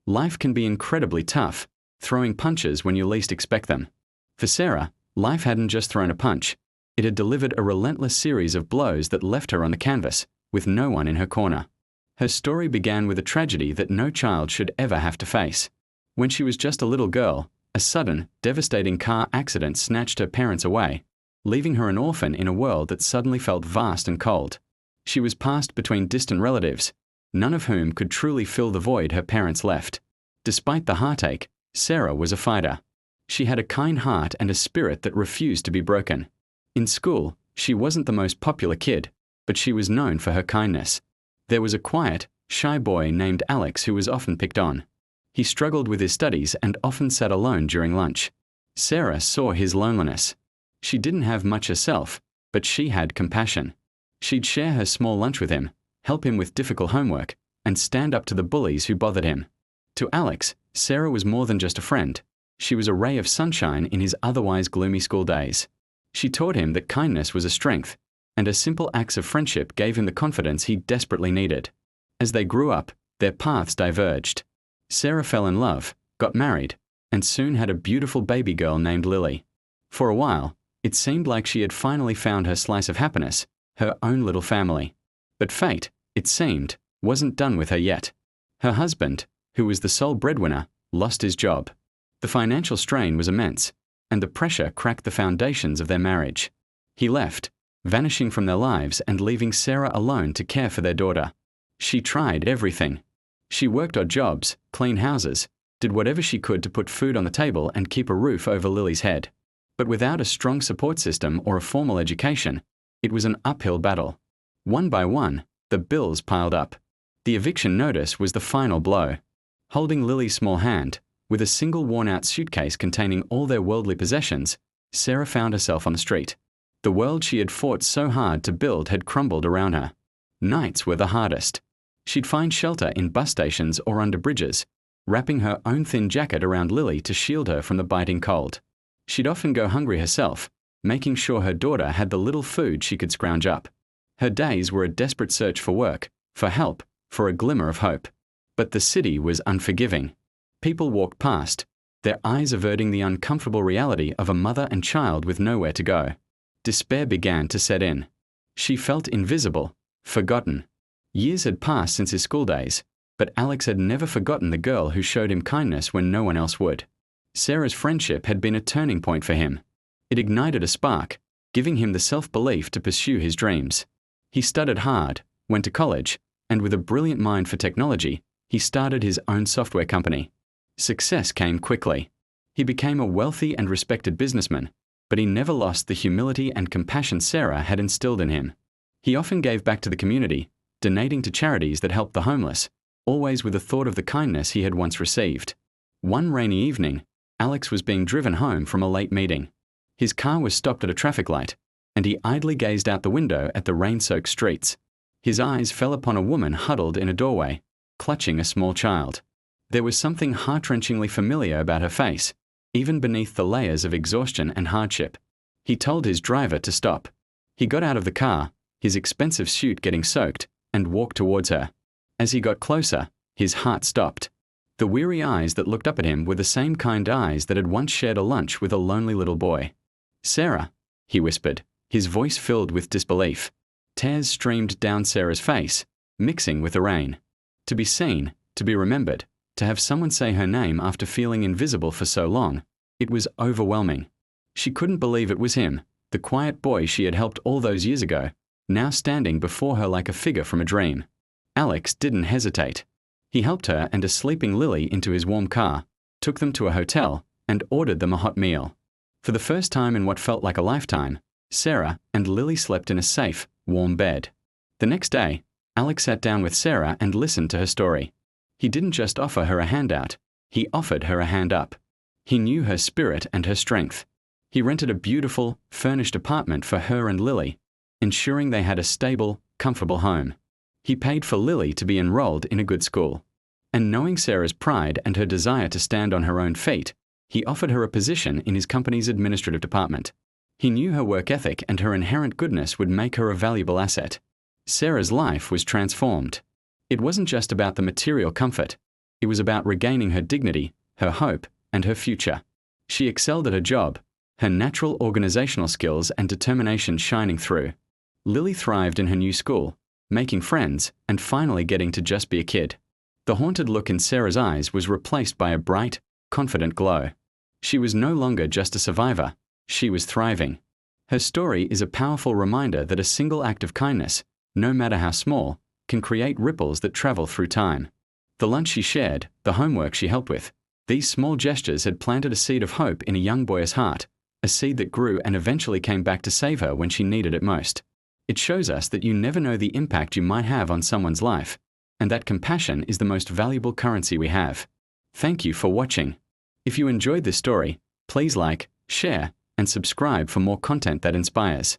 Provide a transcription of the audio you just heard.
Life can be incredibly tough, throwing punches when you least expect them. For Sarah, life hadn't just thrown a punch. It had delivered a relentless series of blows that left her on the canvas, with no one in her corner. Her story began with a tragedy that no child should ever have to face. When she was just a little girl, a sudden, devastating car accident snatched her parents away, leaving her an orphan in a world that suddenly felt vast and cold. She was passed between distant relatives, none of whom could truly fill the void her parents left. Despite the heartache, Sarah was a fighter. She had a kind heart and a spirit that refused to be broken. In school, she wasn't the most popular kid, but she was known for her kindness. There was a quiet, shy boy named Alex who was often picked on. He struggled with his studies and often sat alone during lunch. Sarah saw his loneliness. She didn't have much herself, but she had compassion. She'd share her small lunch with him, help him with difficult homework, and stand up to the bullies who bothered him. To Alex, Sarah was more than just a friend. She was a ray of sunshine in his otherwise gloomy school days. She taught him that kindness was a strength, and her simple acts of friendship gave him the confidence he desperately needed. As they grew up, their paths diverged. Sarah fell in love, got married, and soon had a beautiful baby girl named Lily. For a while, it seemed like she had finally found her slice of happiness, her own little family. But fate, it seemed, wasn't done with her yet. Her husband, who was the sole breadwinner, lost his job. The financial strain was immense, and the pressure cracked the foundations of their marriage. He left, vanishing from their lives and leaving Sarah alone to care for their daughter. She tried everything. She worked odd jobs, cleaned houses, did whatever she could to put food on the table and keep a roof over Lily's head. But without a strong support system or a formal education, it was an uphill battle. One by one, the bills piled up. The eviction notice was the final blow. Holding Lily's small hand, with a single worn-out suitcase containing all their worldly possessions, Sarah found herself on the street. The world she had fought so hard to build had crumbled around her. Nights were the hardest. She'd find shelter in bus stations or under bridges, wrapping her own thin jacket around Lily to shield her from the biting cold. She'd often go hungry herself, making sure her daughter had the little food she could scrounge up. Her days were a desperate search for work, for help, for a glimmer of hope. But the city was unforgiving. People walked past, their eyes averting the uncomfortable reality of a mother and child with nowhere to go. Despair began to set in. She felt invisible, forgotten. Years had passed since his school days, but Alex had never forgotten the girl who showed him kindness when no one else would. Sarah's friendship had been a turning point for him. It ignited a spark, giving him the self-belief to pursue his dreams. He studied hard, went to college, and with a brilliant mind for technology, he started his own software company. Success came quickly. He became a wealthy and respected businessman, but he never lost the humility and compassion Sarah had instilled in him. He often gave back to the community, donating to charities that helped the homeless, always with a thought of the kindness he had once received. One rainy evening, Alex was being driven home from a late meeting. His car was stopped at a traffic light, and he idly gazed out the window at the rain-soaked streets. His eyes fell upon a woman huddled in a doorway, clutching a small child. There was something heart-wrenchingly familiar about her face, even beneath the layers of exhaustion and hardship. He told his driver to stop. He got out of the car, his expensive suit getting soaked, and walked towards her. As he got closer, his heart stopped. The weary eyes that looked up at him were the same kind eyes that had once shared a lunch with a lonely little boy. "Sarah," he whispered, his voice filled with disbelief. Tears streamed down Sarah's face, mixing with the rain. To be seen, to be remembered, to have someone say her name after feeling invisible for so long, it was overwhelming. She couldn't believe it was him, the quiet boy she had helped all those years ago, now standing before her like a figure from a dream. Alex didn't hesitate. He helped her and a sleeping Lily into his warm car, took them to a hotel, and ordered them a hot meal. For the first time in what felt like a lifetime, Sarah and Lily slept in a safe, warm bed. The next day, Alex sat down with Sarah and listened to her story. He didn't just offer her a handout, he offered her a hand up. He knew her spirit and her strength. He rented a beautiful, furnished apartment for her and Lily, ensuring they had a stable, comfortable home. He paid for Lily to be enrolled in a good school. And knowing Sarah's pride and her desire to stand on her own feet, he offered her a position in his company's administrative department. He knew her work ethic and her inherent goodness would make her a valuable asset. Sarah's life was transformed. It wasn't just about the material comfort. It was about regaining her dignity, her hope, and her future. She excelled at her job, her natural organizational skills and determination shining through. Lily thrived in her new school, making friends and finally getting to just be a kid. The haunted look in Sarah's eyes was replaced by a bright, confident glow. She was no longer just a survivor, she was thriving. Her story is a powerful reminder that a single act of kindness, no matter how small, can create ripples that travel through time. The lunch she shared, the homework she helped with, these small gestures had planted a seed of hope in a young boy's heart, a seed that grew and eventually came back to save her when she needed it most. It shows us that you never know the impact you might have on someone's life, and that compassion is the most valuable currency we have. Thank you for watching. If you enjoyed this story, please like, share, and subscribe for more content that inspires.